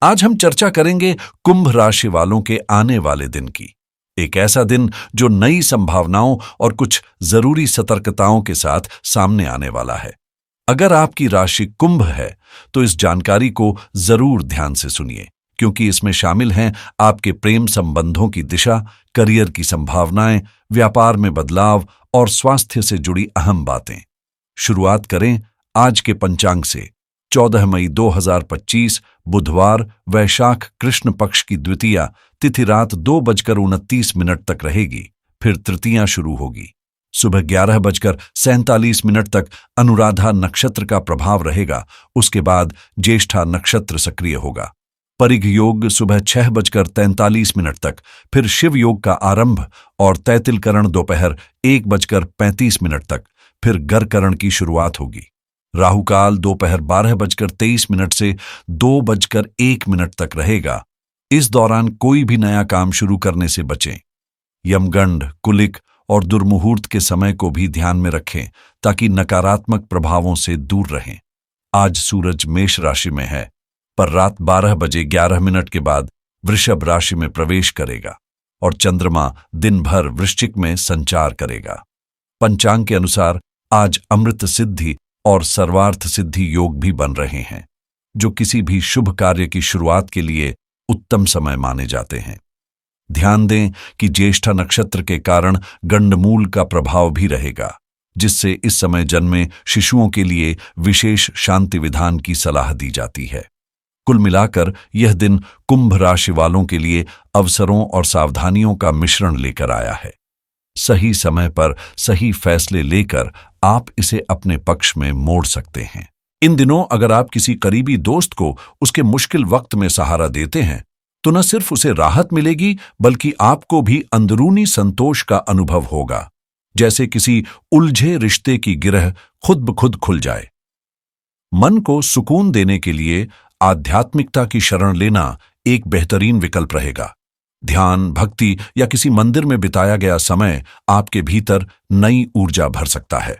आज हम चर्चा करेंगे कुंभ राशि वालों के आने वाले दिन की। एक ऐसा दिन जो नई संभावनाओं और कुछ जरूरी सतर्कताओं के साथ सामने आने वाला है। अगर आपकी राशि कुंभ है तो इस जानकारी को जरूर ध्यान से सुनिए, क्योंकि इसमें शामिल हैं आपके प्रेम संबंधों की दिशा, करियर की संभावनाएं, व्यापार में बदलाव और स्वास्थ्य से जुड़ी अहम बातें। शुरुआत करें आज के पंचांग से। 14 मई 2025 बुधवार, वैशाख कृष्ण पक्ष की द्वितीया तिथि रात 2:29 तक रहेगी। फिर तृतीया शुरू होगी। सुबह 11:47 तक अनुराधा नक्षत्र का प्रभाव रहेगा। उसके बाद ज्येष्ठा नक्षत्र सक्रिय होगा। परिघ योग सुबह 6:43 तक, फिर शिव योग का आरंभ और तैतिलकरण दोपहर 1:35 तक, फिर गरकरण की शुरुआत होगी। राहुकाल दोपहर 12:23 से 2:01 तक रहेगा। इस दौरान कोई भी नया काम शुरू करने से बचें। यमगंड, कुलिक और दुर्मुहूर्त के समय को भी ध्यान में रखें ताकि नकारात्मक प्रभावों से दूर रहें। आज सूरज मेष राशि में है, पर रात 12:11 के बाद वृषभ राशि में प्रवेश करेगा और चंद्रमा दिन भर वृश्चिक में संचार करेगा। पंचांग के अनुसार आज अमृत सिद्धि और सर्वार्थ सिद्धि योग भी बन रहे हैं, जो किसी भी शुभ कार्य की शुरुआत के लिए उत्तम समय माने जाते हैं। ध्यान दें कि ज्येष्ठा नक्षत्र के कारण गंडमूल का प्रभाव भी रहेगा, जिससे इस समय जन्मे शिशुओं के लिए विशेष शांति विधान की सलाह दी जाती है। कुल मिलाकर यह दिन कुंभ राशि वालों के लिए अवसरों और सावधानियों का मिश्रण लेकर आया है। सही समय पर सही फैसले लेकर आप इसे अपने पक्ष में मोड़ सकते हैं। इन दिनों अगर आप किसी करीबी दोस्त को उसके मुश्किल वक्त में सहारा देते हैं तो न सिर्फ उसे राहत मिलेगी, बल्कि आपको भी अंदरूनी संतोष का अनुभव होगा, जैसे किसी उलझे रिश्ते की गिरह खुद ब खुद खुल जाए। मन को सुकून देने के लिए आध्यात्मिकता की शरण लेना एक बेहतरीन विकल्प रहेगा। ध्यान, भक्ति या किसी मंदिर में बिताया गया समय आपके भीतर नई ऊर्जा भर सकता है।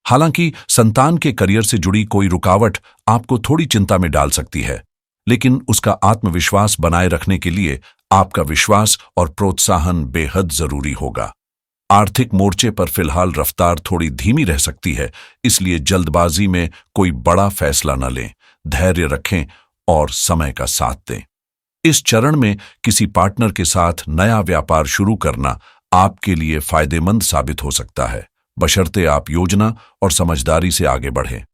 हालांकि संतान के करियर से जुड़ी कोई रुकावट आपको थोड़ी चिंता में डाल सकती है, लेकिन उसका आत्मविश्वास बनाए रखने के लिए आपका विश्वास और प्रोत्साहन बेहद जरूरी होगा। आर्थिक मोर्चे पर फिलहाल रफ्तार थोड़ी धीमी रह सकती है, इसलिए जल्दबाजी में कोई बड़ा फैसला न लें। धैर्य रखें और समय का साथ दें। इस चरण में किसी पार्टनर के साथ नया व्यापार शुरू करना आपके लिए फायदेमंद साबित हो सकता है, बशर्ते आप योजना और समझदारी से आगे बढ़ें।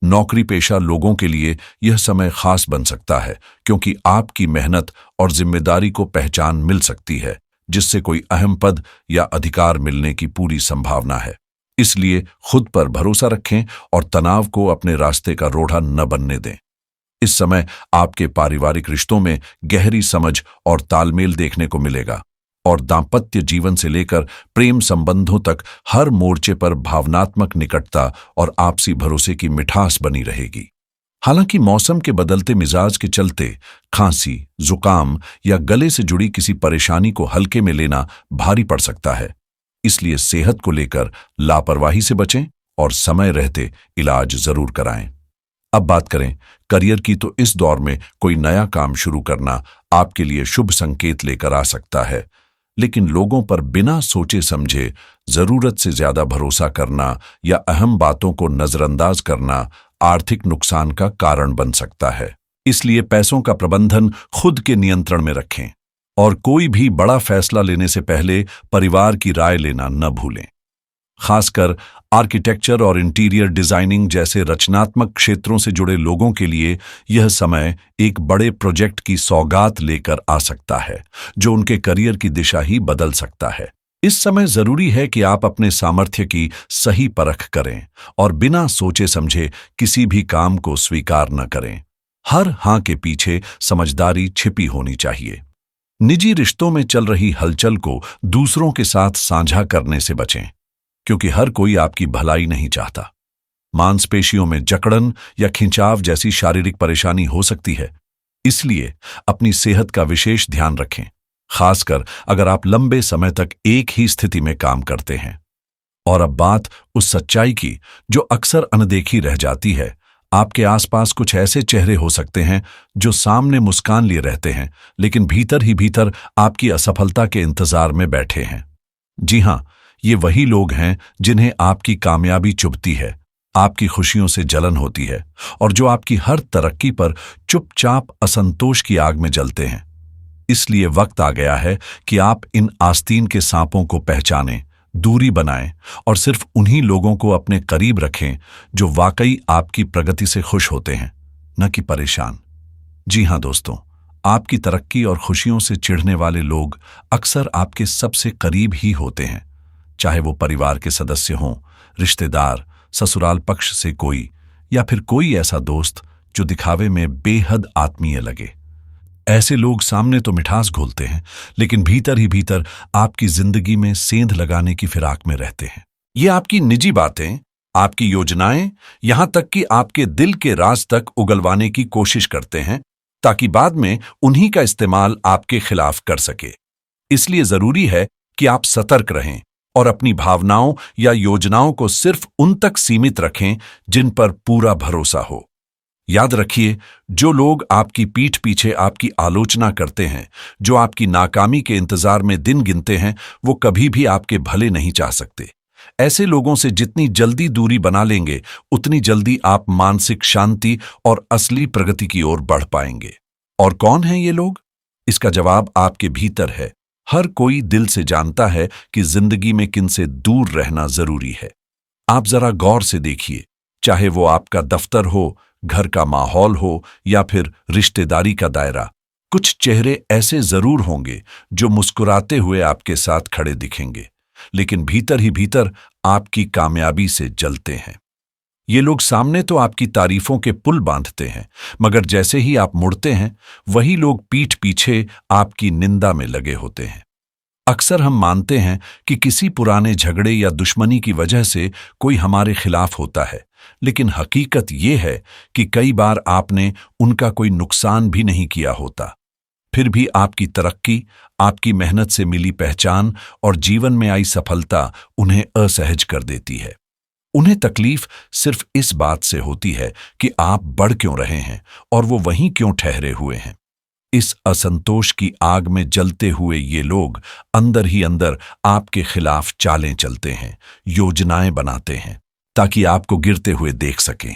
नौकरी पेशा लोगों के लिए यह समय खास बन सकता है, क्योंकि आपकी मेहनत और जिम्मेदारी को पहचान मिल सकती है, जिससे कोई अहम पद या अधिकार मिलने की पूरी संभावना है। इसलिए खुद पर भरोसा रखें और तनाव को अपने रास्ते का रोड़ा न बनने दें। इस समय आपके पारिवारिक रिश्तों में गहरी समझ और तालमेल देखने को मिलेगा और दांपत्य जीवन से लेकर प्रेम संबंधों तक हर मोर्चे पर भावनात्मक निकटता और आपसी भरोसे की मिठास बनी रहेगी। हालांकि मौसम के बदलते मिजाज के चलते खांसी, जुकाम या गले से जुड़ी किसी परेशानी को हल्के में लेना भारी पड़ सकता है, इसलिए सेहत को लेकर लापरवाही से बचें और समय रहते इलाज जरूर कराएं। अब बात करें करियर की, तो इस दौर में कोई नया काम शुरू करना आपके लिए शुभ संकेत लेकर आ सकता है, लेकिन लोगों पर बिना सोचे समझे जरूरत से ज्यादा भरोसा करना या अहम बातों को नजरअंदाज करना आर्थिक नुकसान का कारण बन सकता है। इसलिए पैसों का प्रबंधन खुद के नियंत्रण में रखें और कोई भी बड़ा फैसला लेने से पहले परिवार की राय लेना न भूलें। खासकर आर्किटेक्चर और इंटीरियर डिजाइनिंग जैसे रचनात्मक क्षेत्रों से जुड़े लोगों के लिए यह समय एक बड़े प्रोजेक्ट की सौगात लेकर आ सकता है, जो उनके करियर की दिशा ही बदल सकता है। इस समय जरूरी है कि आप अपने सामर्थ्य की सही परख करें और बिना सोचे समझे किसी भी काम को स्वीकार न करें। हर हाँ के पीछे समझदारी छिपी होनी चाहिए। निजी रिश्तों में चल रही हलचल को दूसरों के साथ साझा करने से बचें, क्योंकि हर कोई आपकी भलाई नहीं चाहता। मांसपेशियों में जकड़न या खिंचाव जैसी शारीरिक परेशानी हो सकती है, इसलिए अपनी सेहत का विशेष ध्यान रखें, खासकर अगर आप लंबे समय तक एक ही स्थिति में काम करते हैं। और अब बात उस सच्चाई की जो अक्सर अनदेखी रह जाती है। आपके आसपास कुछ ऐसे चेहरे हो सकते हैं जो सामने मुस्कान लिए रहते हैं, लेकिन भीतर ही भीतर आपकी असफलता के इंतजार में बैठे हैं। जी हां, ये वही लोग हैं जिन्हें आपकी कामयाबी चुभती है, आपकी खुशियों से जलन होती है और जो आपकी हर तरक्की पर चुपचाप असंतोष की आग में जलते हैं। इसलिए वक्त आ गया है कि आप इन आस्तीन के सांपों को पहचानें, दूरी बनाएं और सिर्फ उन्हीं लोगों को अपने करीब रखें जो वाकई आपकी प्रगति से खुश होते हैं, न कि परेशान। जी हां दोस्तों, आपकी तरक्की और खुशियों से चिढ़ने वाले लोग अक्सर आपके सबसे करीब ही होते हैं, चाहे वो परिवार के सदस्य हों, रिश्तेदार, ससुराल पक्ष से कोई, या फिर कोई ऐसा दोस्त जो दिखावे में बेहद आत्मीय लगे। ऐसे लोग सामने तो मिठास घोलते हैं, लेकिन भीतर ही भीतर आपकी जिंदगी में सेंध लगाने की फिराक में रहते हैं। ये आपकी निजी बातें, आपकी योजनाएं, यहां तक कि आपके दिल के राज तक उगलवाने की कोशिश करते हैं, ताकि बाद में उन्हीं का इस्तेमाल आपके खिलाफ कर सके। इसलिए जरूरी है कि आप सतर्क रहें और अपनी भावनाओं या योजनाओं को सिर्फ उन तक सीमित रखें जिन पर पूरा भरोसा हो। याद रखिए, जो लोग आपकी पीठ पीछे आपकी आलोचना करते हैं, जो आपकी नाकामी के इंतजार में दिन गिनते हैं, वो कभी भी आपके भले नहीं चाह सकते। ऐसे लोगों से जितनी जल्दी दूरी बना लेंगे, उतनी जल्दी आप मानसिक शांति और असली प्रगति की ओर बढ़ पाएंगे। और कौन हैं ये लोग? इसका जवाब आपके भीतर है। हर कोई दिल से जानता है कि जिंदगी में किनसे दूर रहना जरूरी है। आप जरा गौर से देखिए, चाहे वो आपका दफ्तर हो, घर का माहौल हो या फिर रिश्तेदारी का दायरा, कुछ चेहरे ऐसे जरूर होंगे जो मुस्कुराते हुए आपके साथ खड़े दिखेंगे, लेकिन भीतर ही भीतर आपकी कामयाबी से जलते हैं। ये लोग सामने तो आपकी तारीफों के पुल बांधते हैं, मगर जैसे ही आप मुड़ते हैं, वही लोग पीठ पीछे आपकी निंदा में लगे होते हैं। अक्सर हम मानते हैं कि किसी पुराने झगड़े या दुश्मनी की वजह से कोई हमारे खिलाफ होता है, लेकिन हकीकत ये है कि कई बार आपने उनका कोई नुकसान भी नहीं किया होता। फिर भी आपकी तरक्की, आपकी मेहनत से मिली पहचान और जीवन में आई सफलता उन्हें असहज कर देती है। उन्हें तकलीफ सिर्फ इस बात से होती है कि आप बढ़ क्यों रहे हैं और वो वहीं क्यों ठहरे हुए हैं। इस असंतोष की आग में जलते हुए ये लोग अंदर ही अंदर आपके खिलाफ चालें चलते हैं, योजनाएं बनाते हैं, ताकि आपको गिरते हुए देख सकें।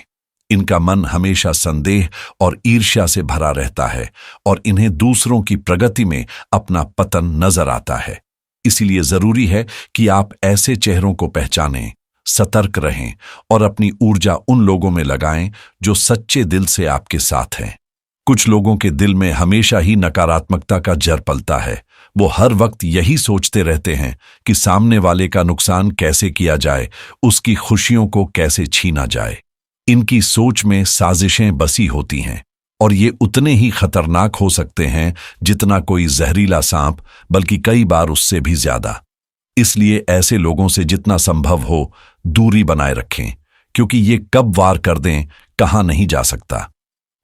इनका मन हमेशा संदेह और ईर्ष्या से भरा रहता है और इन्हें दूसरों की प्रगति में अपना पतन नजर आता है। इसीलिए जरूरी है कि आप ऐसे चेहरों को पहचानें, सतर्क रहें और अपनी ऊर्जा उन लोगों में लगाएं जो सच्चे दिल से आपके साथ हैं। कुछ लोगों के दिल में हमेशा ही नकारात्मकता का जर पलता है। वो हर वक्त यही सोचते रहते हैं कि सामने वाले का नुकसान कैसे किया जाए, उसकी खुशियों को कैसे छीना जाए। इनकी सोच में साजिशें बसी होती हैं और ये उतने ही खतरनाक हो सकते हैं जितना कोई जहरीला सांप, बल्कि कई बार उससे भी ज्यादा। इसलिए ऐसे लोगों से जितना संभव हो दूरी बनाए रखें, क्योंकि ये कब वार कर दें कहां नहीं जा सकता।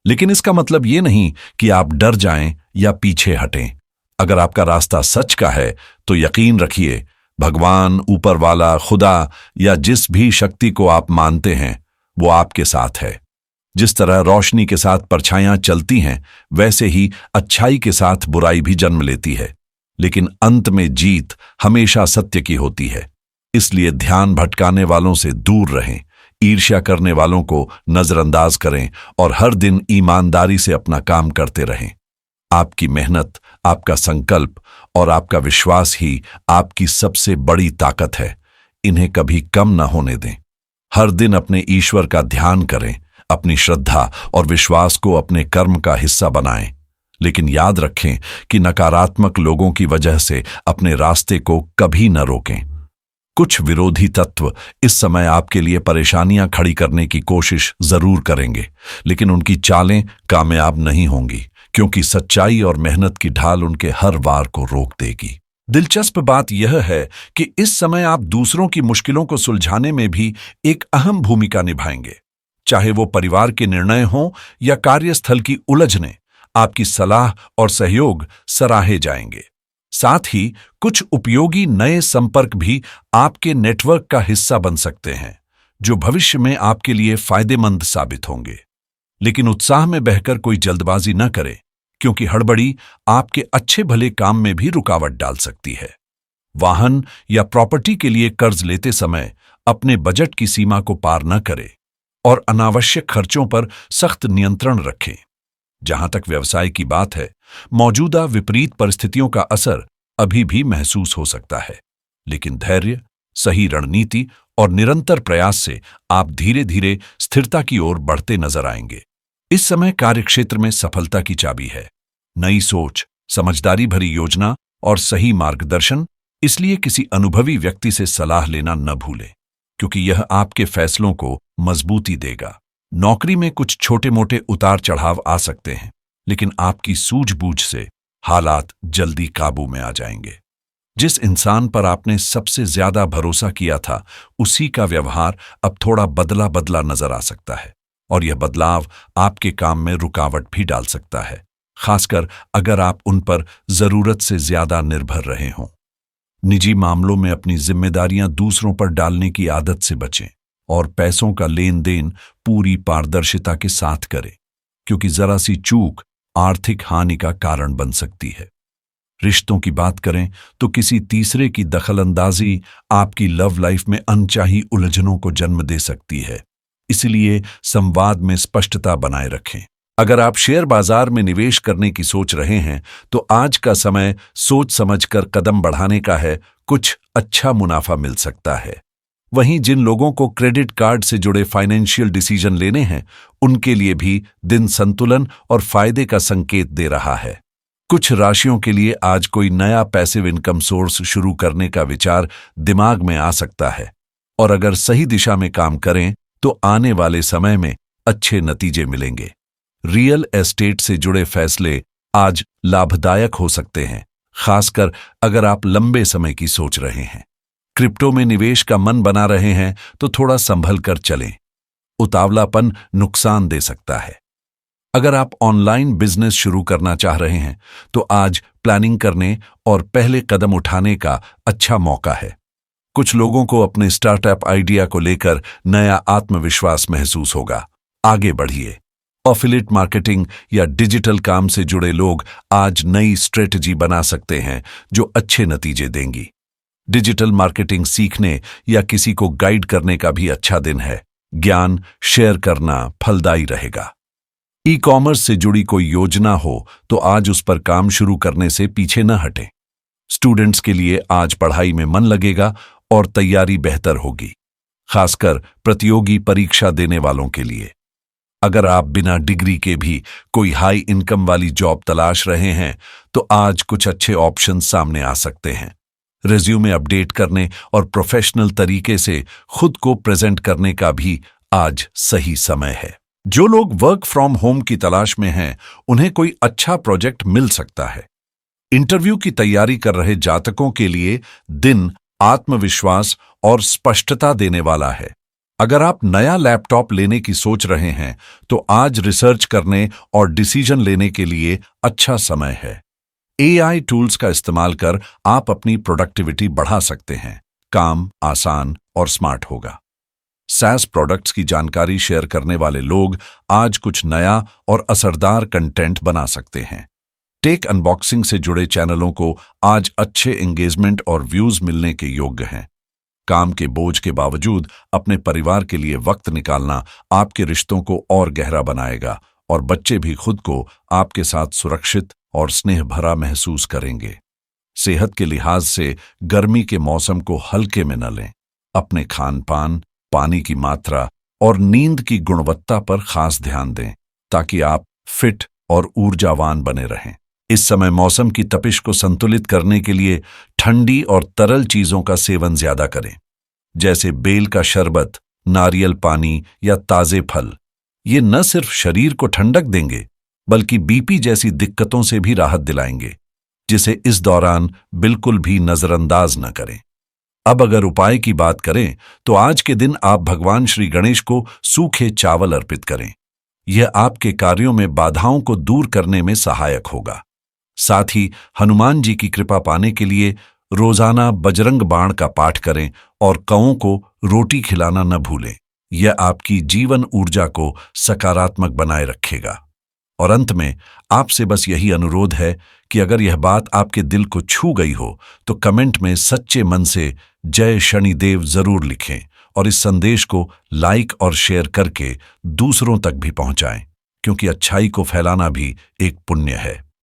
लेकिन इसका मतलब ये नहीं कि आप डर जाएं या पीछे हटें। अगर आपका रास्ता सच का है तो यकीन रखिए, भगवान, ऊपर वाला, खुदा या जिस भी शक्ति को आप मानते हैं वो आपके साथ है। जिस तरह रोशनी के साथ परछाइयां चलती हैं, वैसे ही अच्छाई के साथ बुराई भी जन्म लेती है, लेकिन अंत में जीत हमेशा सत्य की होती है। इसलिए ध्यान भटकाने वालों से दूर रहें, ईर्ष्या करने वालों को नजरअंदाज करें और हर दिन ईमानदारी से अपना काम करते रहें। आपकी मेहनत, आपका संकल्प और आपका विश्वास ही आपकी सबसे बड़ी ताकत है। इन्हें कभी कम न होने दें। हर दिन अपने ईश्वर का ध्यान करें, अपनी श्रद्धा और विश्वास को अपने कर्म का हिस्सा बनाएं। लेकिन याद रखें कि नकारात्मक लोगों की वजह से अपने रास्ते को कभी न रोकें। कुछ विरोधी तत्व इस समय आपके लिए परेशानियां खड़ी करने की कोशिश जरूर करेंगे, लेकिन उनकी चालें कामयाब नहीं होंगी, क्योंकि सच्चाई और मेहनत की ढाल उनके हर वार को रोक देगी। दिलचस्प बात यह है कि इस समय आप दूसरों की मुश्किलों को सुलझाने में भी एक अहम भूमिका निभाएंगे। चाहे वो परिवार के निर्णय हों या कार्यस्थल की उलझनें, आपकी सलाह और सहयोग सराहे जाएंगे। साथ ही कुछ उपयोगी नए संपर्क भी आपके नेटवर्क का हिस्सा बन सकते हैं, जो भविष्य में आपके लिए फायदेमंद साबित होंगे। लेकिन उत्साह में बहकर कोई जल्दबाजी न करे, क्योंकि हड़बड़ी आपके अच्छे भले काम में भी रुकावट डाल सकती है। वाहन या प्रॉपर्टी के लिए कर्ज लेते समय अपने बजट की सीमा को पार न करें और अनावश्यक खर्चों पर सख्त नियंत्रण रखें। जहां तक व्यवसाय की बात है, मौजूदा विपरीत परिस्थितियों का असर अभी भी महसूस हो सकता है, लेकिन धैर्य, सही रणनीति और निरंतर प्रयास से आप धीरे धीरे स्थिरता की ओर बढ़ते नजर आएंगे। इस समय कार्यक्षेत्र में सफलता की चाबी है नई सोच, समझदारी भरी योजना और सही मार्गदर्शन। इसलिए किसी अनुभवी व्यक्ति से सलाह लेना न भूलें, क्योंकि यह आपके फैसलों को मजबूती देगा। नौकरी में कुछ छोटे मोटे उतार चढ़ाव आ सकते हैं, लेकिन आपकी सूझबूझ से हालात जल्दी काबू में आ जाएंगे। जिस इंसान पर आपने सबसे ज्यादा भरोसा किया था, उसी का व्यवहार अब थोड़ा बदला बदला नजर आ सकता है, और यह बदलाव आपके काम में रुकावट भी डाल सकता है, खासकर अगर आप उन पर जरूरत से ज्यादा निर्भर रहे हों। निजी मामलों में अपनी जिम्मेदारियां दूसरों पर डालने की आदत से बचें और पैसों का लेन देन पूरी पारदर्शिता के साथ करें, क्योंकि जरा सी चूक आर्थिक हानि का कारण बन सकती है। रिश्तों की बात करें तो किसी तीसरे की दखलंदाजी आपकी लव लाइफ में अनचाही उलझनों को जन्म दे सकती है, इसलिए संवाद में स्पष्टता बनाए रखें। अगर आप शेयर बाजार में निवेश करने की सोच रहे हैं, तो आज का समय सोच समझकर कदम बढ़ाने का है। कुछ अच्छा मुनाफा मिल सकता है। वहीं जिन लोगों को क्रेडिट कार्ड से जुड़े फाइनेंशियल डिसीजन लेने हैं, उनके लिए भी दिन संतुलन और फायदे का संकेत दे रहा है। कुछ राशियों के लिए आज कोई नया पैसिव इनकम सोर्स शुरू करने का विचार दिमाग में आ सकता है, और अगर सही दिशा में काम करें तो आने वाले समय में अच्छे नतीजे मिलेंगे। रियल एस्टेट से जुड़े फैसले आज लाभदायक हो सकते हैं, खासकर अगर आप लंबे समय की सोच रहे हैं। क्रिप्टो में निवेश का मन बना रहे हैं तो थोड़ा संभल कर चलें, उतावलापन नुकसान दे सकता है। अगर आप ऑनलाइन बिजनेस शुरू करना चाह रहे हैं तो आज प्लानिंग करने और पहले कदम उठाने का अच्छा मौका है। कुछ लोगों को अपने स्टार्टअप आइडिया को लेकर नया आत्मविश्वास महसूस होगा। आगे बढ़िए। एफिलिएट मार्केटिंग या डिजिटल काम से जुड़े लोग आज नई स्ट्रेटजी बना सकते हैं जो अच्छे नतीजे देंगी। डिजिटल मार्केटिंग सीखने या किसी को गाइड करने का भी अच्छा दिन है। ज्ञान शेयर करना फलदायी रहेगा। ई कॉमर्स से जुड़ी कोई योजना हो तो आज उस पर काम शुरू करने से पीछे न हटें। स्टूडेंट्स के लिए आज पढ़ाई में मन लगेगा और तैयारी बेहतर होगी, खासकर प्रतियोगी परीक्षा देने वालों के लिए। अगर आप बिना डिग्री के भी कोई हाई इनकम वाली जॉब तलाश रहे हैं तो आज कुछ अच्छे ऑप्शन सामने आ सकते हैं। रिज्यूमे अपडेट करने और प्रोफेशनल तरीके से खुद को प्रेजेंट करने का भी आज सही समय है। जो लोग वर्क फ्रॉम होम की तलाश में हैं, उन्हें कोई अच्छा प्रोजेक्ट मिल सकता है। इंटरव्यू की तैयारी कर रहे जातकों के लिए दिन आत्मविश्वास और स्पष्टता देने वाला है। अगर आप नया लैपटॉप लेने की सोच रहे हैं तो आज रिसर्च करने और डिसीजन लेने के लिए अच्छा समय है। एआई टूल्स का इस्तेमाल कर आप अपनी प्रोडक्टिविटी बढ़ा सकते हैं। काम आसान और स्मार्ट होगा। SaaS प्रोडक्ट्स की जानकारी शेयर करने वाले लोग आज कुछ नया और असरदार कंटेंट बना सकते हैं। टेक अनबॉक्सिंग से जुड़े चैनलों को आज अच्छे एंगेजमेंट और व्यूज मिलने के योग्य हैं। काम के बोझ के बावजूद अपने परिवार के लिए वक्त निकालना आपके रिश्तों को और गहरा बनाएगा, और बच्चे भी खुद को आपके साथ सुरक्षित और स्नेह भरा महसूस करेंगे। सेहत के लिहाज से गर्मी के मौसम को हल्के में न लें। अपने खान पान, पानी की मात्रा और नींद की गुणवत्ता पर खास ध्यान दें, ताकि आप फिट और ऊर्जावान बने रहें। इस समय मौसम की तपिश को संतुलित करने के लिए ठंडी और तरल चीजों का सेवन ज्यादा करें, जैसे बेल का शरबत, नारियल पानी या ताजे फल। ये न सिर्फ शरीर को ठंडक देंगे, बल्कि बीपी जैसी दिक्कतों से भी राहत दिलाएंगे, जिसे इस दौरान बिल्कुल भी नजरअंदाज न करें। अब अगर उपाय की बात करें तो आज के दिन आप भगवान श्री गणेश को सूखे चावल अर्पित करें। यह आपके कार्यों में बाधाओं को दूर करने में सहायक होगा। साथ ही हनुमान जी की कृपा पाने के लिए रोजाना बजरंग बाण का पाठ करें और कौओं को रोटी खिलाना न भूलें। यह आपकी जीवन ऊर्जा को सकारात्मक बनाए रखेगा। और अंत में आपसे बस यही अनुरोध है कि अगर यह बात आपके दिल को छू गई हो तो कमेंट में सच्चे मन से जय शनिदेव जरूर लिखें और इस संदेश को लाइक और शेयर करके दूसरों तक भी पहुंचाएं, क्योंकि अच्छाई को फैलाना भी एक पुण्य है।